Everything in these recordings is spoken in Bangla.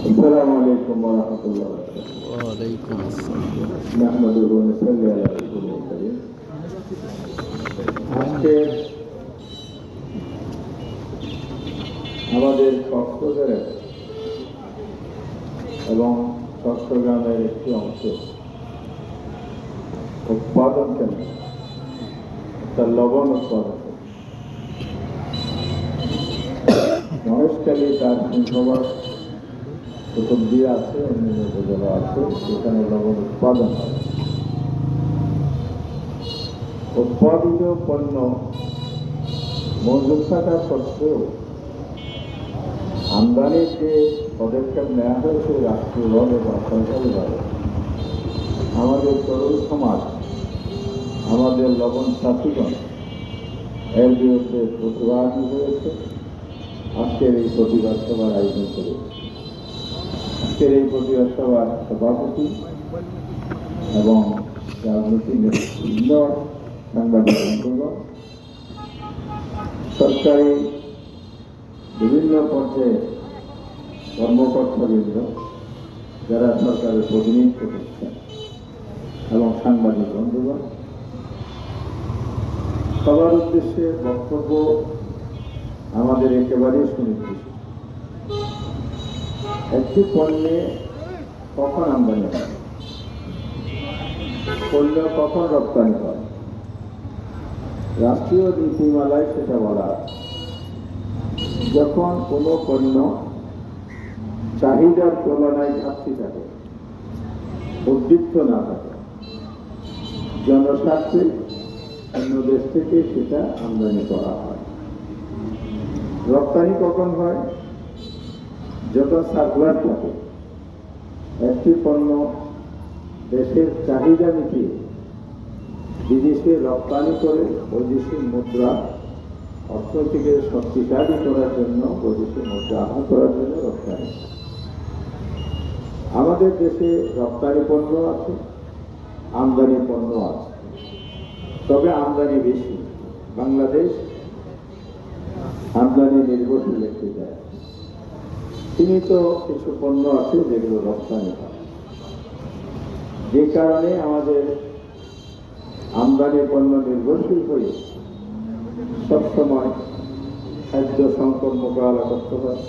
السلام عليكم ورحمة الله وبركاته. وعليكم السلام. نحمده ونصلي على رسوله الكريم. আজকে আমাদের কক্সবাজারের এবং চট্টগ্রামের একটি অংশ উৎপাদন কেন্দ্র, তার লবণ উৎপাদন মহেশখালী তার সিংহবাগ প্রথম দিয়ে আছে, অন্যান্য উপজেলা আছে, সেখানে লবণ উৎপাদন হয়। উৎপাদিত পণ্য মজুত থাকা সত্ত্বেও আমদানির যে পদক্ষেপ নেওয়া হয়েছে রাষ্ট্রীয়ভাবে বা সরকারিভাবে, আমাদের তরুণ সমাজ, আমাদের লবণ চাষিগণ এর বিরুদ্ধে প্রতিবাদ হয়েছে। আজকের এই প্রতিবাদ সভার আয়োজন করেছে। আজকের এই প্রতিবাদ সভার সভাপতি এবং রাজনৈতিক নেতৃবৃন্দ, সাংবাদিক বন্ধুগণ, সরকারি বিভিন্ন পর্যায়ে কর্মকর্তাবৃন্দ, যারা সরকারের প্রতিনিধিত্ব করছেন, এবং সাংবাদিক বন্ধুগণ, সবার উদ্দেশ্যে বক্তব্য আমাদের একেবারেই সুনির্দিষ্ট। একটি পণ্যে কখন আমদানি হয়, পণ্য কখন রপ্তানি হয়, রাষ্ট্রীয় নীতিমালায় সেটা বলা আছে। যখন কোনো পণ্য চাহিদার তুলনায় ঘাটতি থাকে, উদ্বৃত্ত না থাকে, জনস্বার্থে অন্য দেশ থেকে সেটা আমদানি করা হয়। রপ্তানি কখন হয়? যখন সার্কুলার থাকে, একটি পণ্য দেশের চাহিদা মিটিয়ে বিদেশে রপ্তানি করে বৈদেশিক মুদ্রা অর্থনীতিকে শক্তিশালী করার জন্য, বৈদেশিক মুদ্রা আহরণ করার জন্য রপ্তানি। আমাদের দেশে রপ্তানি পণ্য আছে, আমদানি পণ্য আছে, তবে আমদানি বেশি। বাংলাদেশ আমদানি নির্ভরশীল একটি দেশ। সীমিত কিছু পণ্য আছে যেগুলো রপ্তানি হয়, যে কারণে আমাদের আমদানি পণ্য নির্ভরশীল হয়ে সবসময় খাদ্য সংকট মোকাবেলা করতে হয়।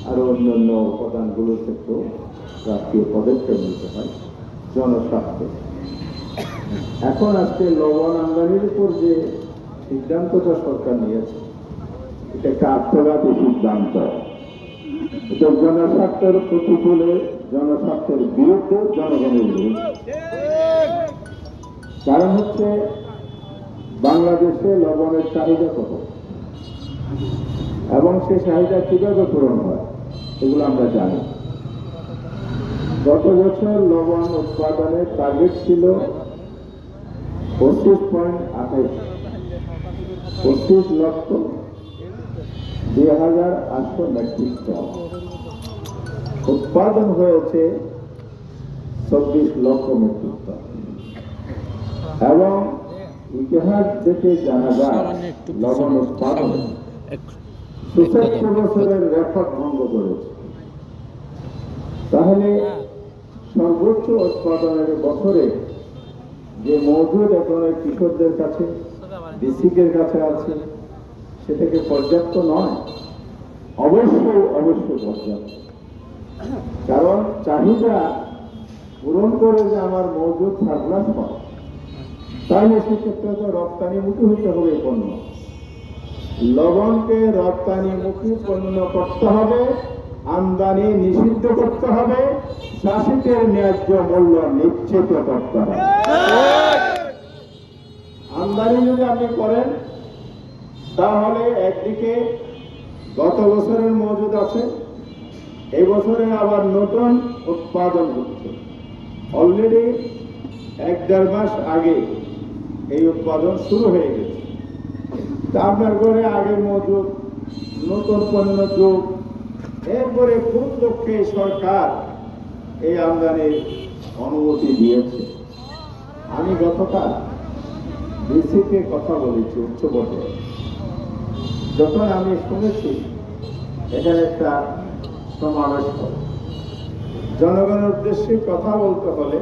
আরো অন্যান্য উপাদানগুলোর ক্ষেত্রেও রাষ্ট্রীয় পদক্ষেপ নিতে হয় জনস্বার্থে। এখন আজকে লবণ আমদানির উপর যে সিদ্ধান্তটা সরকার নিয়েছে, এটা একটা আত্মঘাতী সিদ্ধান্ত। এটা জনস্বার্থের প্রতিকূলে, জনস্বার্থের বিরুদ্ধে, জনগণের বিরুদ্ধে। কারণ হচ্ছে বাংলাদেশে লবণের চাহিদা কত এবং সেই চাহিদা কিভাবে পূরণ হয় এগুলো আমরা জানি। গত বছর লবণ উৎপাদনের টার্গেট ছিল 25 লক্ষ 2,800 মেট্রিক টন। উৎপাদন হয়েছে 24 লক্ষ মেট্রিক টন। এবং ইতিহাস দেখে জানা যায় লবণ উৎপাদন 66 বছরের রেকর্ড ভঙ্গ করেছে। তাহলে সর্বোচ্চ উৎপাদনের বছরে যে মজুদ এখন কৃষকদের কাছে, ডিসিকের কাছে আছে, সেটাকে পর্যাপ্ত নয়। অবশ্যই পর্যাপ্ত। কারণ চাহিদা পূরণ করে যে আমার মজুদ সারপ্লাস হয়, তাহলে সেক্ষেত্রে তো রপ্তানিমুখী হতে হবে পণ্য। লবণকে রপ্তানিমুখী পণ্য করতে হবে, আমদানি নিষিদ্ধ করতে হবে, চাষিদের ন্যায্য মূল্য নিশ্চিত করতে হবে। আমদানি যদি আপনি করেন, তাহলে একদিকে গত বছরের মজুদ আছে, এই বছরে আবার নতুন উৎপাদন হচ্ছে। অলরেডি 1-1.5 মাস আগে এই উৎপাদন শুরু হয়ে গেছে। তা আপনার ঘরে আগে মজুদ, নতুন পণ্য যোগ, এরপরে কোন লক্ষ্যে সরকার এই আমদানির অনুমতি দিয়েছে। আমি গতকাল ডিসিকে কথা বলেছি উচ্চ পর্যায়ে। যখন আমি শুনেছি এখানে একটা সমাবেশ হবে। জনগণের উদ্দেশ্যে কথা বলতে হলে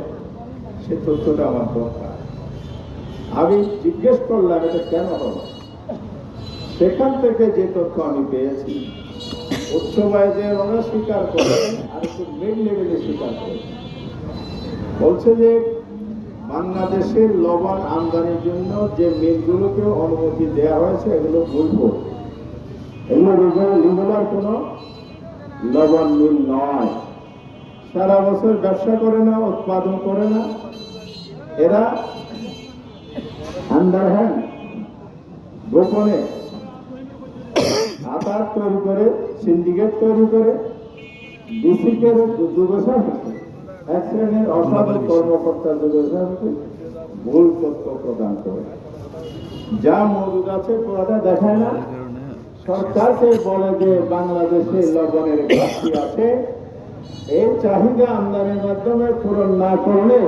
সে তথ্যটা আমার দরকার। আমি জিজ্ঞেস করলাম এটা কেন হবে, সেখান থেকে যে তথ্য আমি পেয়েছি উচ্চ বায়ুদের ওরা স্বীকার করে আর একটু মিড লেভেলে স্বীকার করে বলছে যে বাংলাদেশের লবণ আমদানির জন্য যে মিলগুলোকে অনুমতি দেওয়া হয়েছে এগুলো বৈধ, এগুলো রেগুলার কোনো লবণ মিল নয়। সারা বছর ব্যবসা করে না, উৎপাদন করে না, এরা আন্ডারহ্যান্ড গোপনে আতার তৈরি করে, সিন্ডিকেট তৈরি করে ডিসিকে এক শ্রেণীর অসাধু কর্মকর্তার ভুল তথ্য প্রদান করে যা মজুদ আছে পুরোটা দেখায় না। সরকারকে বলে যে বাংলাদেশে লবণের ঘাটতি আছে, এই চাহিদা আমদানির মাধ্যমে পূরণ না করলে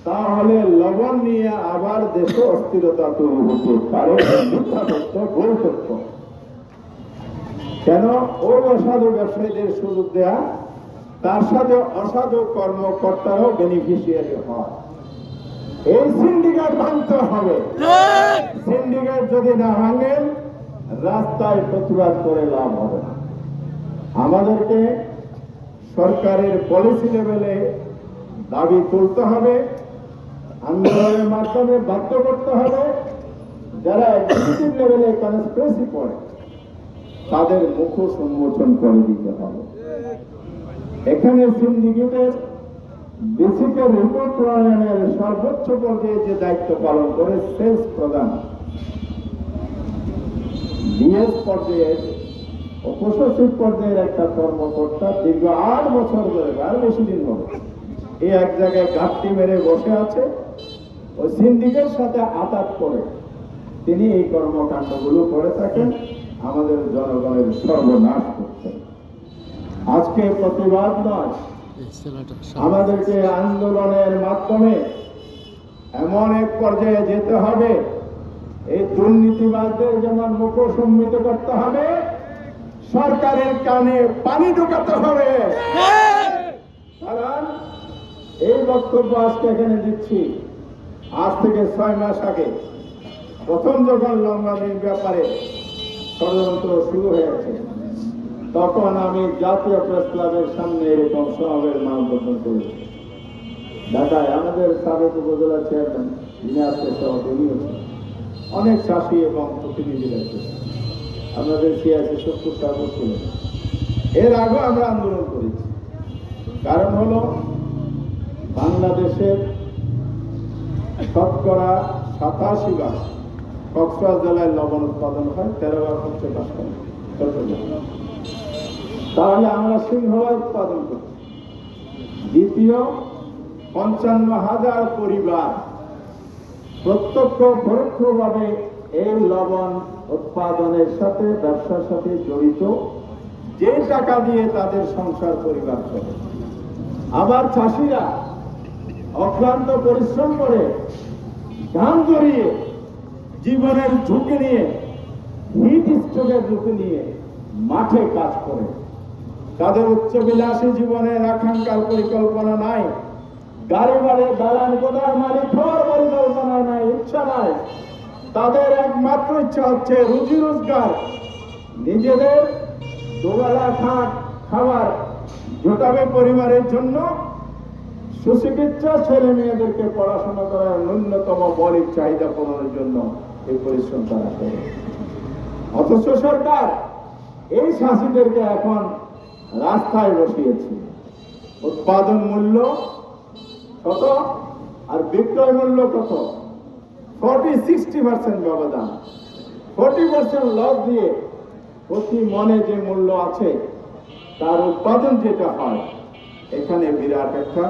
তাহলে লবণ নিয়ে আবার দেশে অস্থিরতা তৈরি হতে পারে। মিথ্যা তথ্য, ভুল তথ্য। কেন ওই অসাধু ব্যবসায়ীদের সুযোগ দেয়া, তার সাথে অসাধু কর্মকর্তারাও বেনিফিশিয়ারি হয়। এই সিন্ডিকেট ভাঙতে হবে। সিন্ডিকেট যদি না ভাঙেন রাস্তায় প্রতিবাদ করে লাভ হবে না। আমাদেরকে সরকারের পলিসি লেভেলে দাবি তুলতে হবে, আন্দোলনের মাধ্যমে বাধ্য করতে হবে। যারা এক্সিকিউটিভ লেভেলে কনস্পিরেসি করে তাদের মুখ উন্মোচন করে দিতে হবে। এখানে সিন্ডিকেটের বেসিকের রিপোর্ট প্রণয়নের সর্বোচ্চ পর্যায়ে যে দায়িত্ব পালন করে সেলস প্রদান, ডিএস পর্যায়ের প্রশাসনিক পর্যায়ের একটা কর্মকর্তা দীর্ঘ 8 বছর ধরে, আর বেশি দিন হবে, এই এক জায়গায় ঘাটতি মেরে বসে আছে, ওই সিন্ডিকেটের সাথে আতাত করে তিনি এই কর্মকাণ্ডগুলো করে থাকেন, আমাদের জনগণের সর্বনাশ করছেন। আজকে প্রতিবাদ নয়, আমাদেরকে আন্দোলনের মাধ্যমে এমন এক পর্যায়ে যেতে হবে, এই দুর্নীতিবাদদের যেমন মুখ সম্মিত করতে হবে, সরকারের কানে পানি ঢোকাতে হবে। কারণ এই বক্তব্য আজকে এখানে দিচ্ছি, আজ থেকে 6 মাস আগে প্রথম যখন লবণের ব্যাপারে ষড়যন্ত্র শুরু হয়েছে, তখন আমি জাতীয় প্রেস ক্লাবের সামনে এরকম সমাবেশ মানববন্ধন করেছি ঢাকায়। আমাদের সাবেক উপজেলা চেয়ারম্যান যিনি আজকে সভাপতি হচ্ছেন, অনেক চাষি এবং প্রতিনিধিরা এসেছেন, আমাদের সিআইসি 70 টা ছিলেন। এর আগে আমরা আন্দোলন করেছি, কারণ হলো বাংলাদেশের শতকরা 87% কক্সবাজার জেলায় লবণ উৎপাদন হয়, 13 হচ্ছে চট্টগ্রাম। তাহলে আমরা সিংহলা উৎপাদন করছি। দ্বিতীয় 55,000 পরিবার প্রত্যক্ষ পরোক্ষভাবে এই লবণ উৎপাদনের সাথে, ব্যবসার সাথে জড়িত, যে টাকা দিয়ে তাদের সংসার পরিবার চলে। আবার চাষিরা অক্লান্ত পরিশ্রম করে, ঘাম জড়িয়ে, জীবনের ঝুঁকি নিয়ে, হিট স্ট্রোকের ঝুঁকি নিয়ে মাঠে কাজ করে। তাদের উচ্চবিলাসী জীবনের আকাঙ্ক্ষার পরিকল্পনা নাই, গাড়ি বাড়ি দালান কোঠার মালিক হওয়ার পরিকল্পনা নাই, ইচ্ছা নাই। তাদের একমাত্র ইচ্ছা হচ্ছে রুজি রোজগার, নিজেদের দুবেলা খাবার জোটাবে পরিবারের জন্য, সুচিকিৎসা, ছেলে মেয়েদেরকে পড়াশোনা করার ন্যূনতম মৌলিক চাহিদা পূরণের জন্য এই পরিশ্রম তারা করে। অথচ সরকার এই চাষিদেরকে এখন রাস্তায় বসিয়েছে। উৎপাদন মূল্য কত আর বিক্রয় মূল্য কত, 40-60% ব্যবধান। 40% লস দিয়ে প্রতি মনে যে মূল্য আছে তার উৎপাদন যেটা হয়, এখানে বিরাট একটা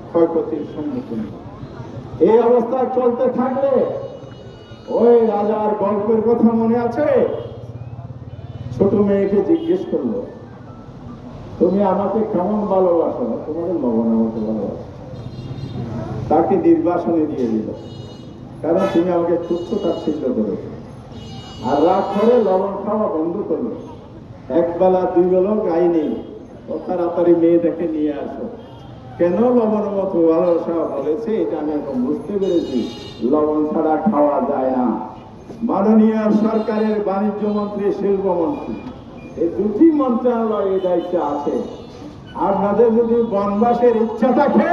ক্ষয়ক্ষতির সম্মুখীন। এই অবস্থা চলতে থাকলে ওই রাজার গল্পের কথা মনে আছে? ছোট মেয়েকে জিজ্ঞেস করলো, তুমি আমাকে কেমন ভালোবাসো? তোমাকে লবণ আমাকে ভালোবাসো। তাকে নির্বাসনে দিয়ে দিল, কারণ তুমি আমাকে তুচ্ছ তাচ্ছিল্য করেছো। আর রাগ করে লবণ খাওয়া বন্ধ করলো। একবেলা দুই বেলা গাই নেই, ও তাড়াতাড়ি মেয়েটাকে নিয়ে আসো। কেন লবণ মতো ভালোবাসা বলেছে এটা আমি এখন বুঝতে পেরেছি, লবণ ছাড়া খাওয়া যায় না। মাননীয় সরকারের বাণিজ্য মন্ত্রী, শিল্পমন্ত্রী, এই দুটি মন্ত্রণালয় এই দায়িত্বে আছে। আপনাদের যদি বনবাসের ইচ্ছা থাকে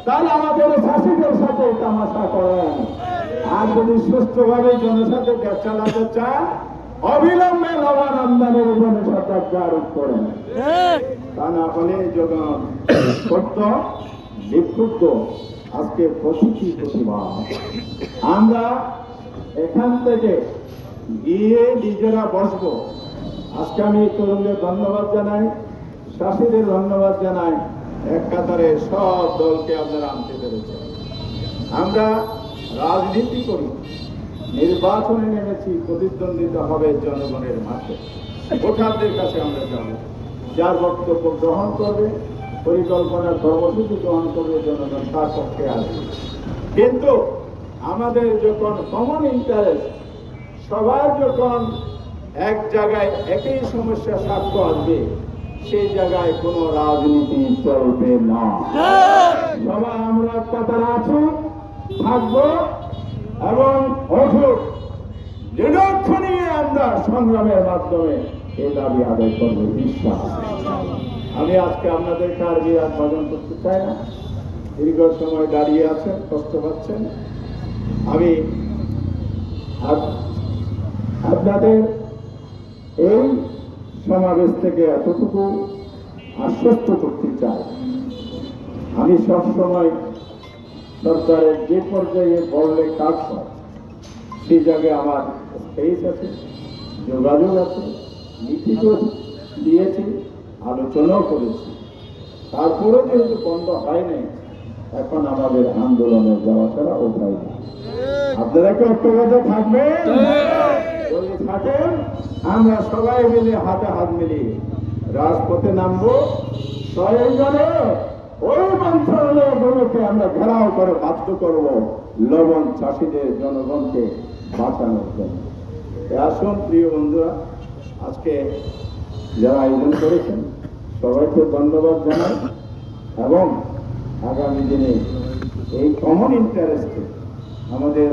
তাহলে আমাদের চাষিদের সাথে তামাশা করেন, আর যদি সুস্থভাবে জনসাথে দেশ চালাতে চান অবিলম্বে লবণ আমদানির উপর নিষেধাজ্ঞা আরোপ করেন। তা না হলে যখন সত্য বিক্ষুব্ধ আজকে প্রতিটি প্রতিবাদ আমরা এখান থেকে গিয়ে নিজেরা বসবো। আজকে আমি তরুণদের ধন্যবাদ জানাই, চাষিদের ধন্যবাদ জানাই, এক কাতারে সব দলকে আপনারা আনতে পেরেছেন। আমরা রাজনীতি করি, নির্বাচনে নেমেছি, প্রতিদ্বন্দ্বিতা হবে জনগণের মাঠে। ভোটারদের কাছে আমরা যাব, যার বক্তব্য গ্রহণ করবে, পরিকল্পনার কর্মসূচি গ্রহণ করবে জনগণ তার পক্ষে আসবে। কিন্তু আমাদের যখন কমন ইন্টারেস্ট, সবার যখন এক জায়গায় একই সমস্যা সাক্ষ্য আসবে, সেই জায়গায় কোনো রাজনীতি চলবে না। সবাই আমরা কাতারে আছি, থাকবো এবং অঠোট দৃঢ়ক্ষ নিয়ে আমরা সংগ্রামের মাধ্যমে এই দাবি আদায় করবো বিশ্বাস। আমি আজকে আপনাদেরকে আর বিরাট ভজন করতে চাই না, দীর্ঘ সময় দাঁড়িয়ে আছেন, কষ্ট পাচ্ছেন। আমি আপনাদের এই সমাবেশ থেকে এতটুকু আশ্বস্ত করতে চাই, আমি সবসময় সরকারের যে পর্যায়ে বললে কাজ হয় সেই জায়গায় আমার স্পেস আছে, যোগাযোগ আছে, লিখিত দিয়েছি, আলোচনাও করেছি। তারপরে যেহেতু বন্ধ হয় নাই, এখন আমাদের আন্দোলনে যাওয়া ছাড়া উপায় নেই। আপনারা কি ঐক্যবদ্ধ থাকবেন? যদি থাকেন আমরা সবাই মিলে হাতে হাত মিলিয়ে রাজপথে নামবো, প্রয়োজনে ওই মন্ত্রণালয়গুলোকে আমরা ঘেরাও করে বাধ্য করব লবণ চাষিদের জনগণকে বাঁচানোর জন্য। আসুন প্রিয় বন্ধুরা, আজকে যারা আয়োজন করেছেন সবাইকে ধন্যবাদ জানাই এবং আগামী দিনে এই কমন ইন্টারেস্টে আমাদের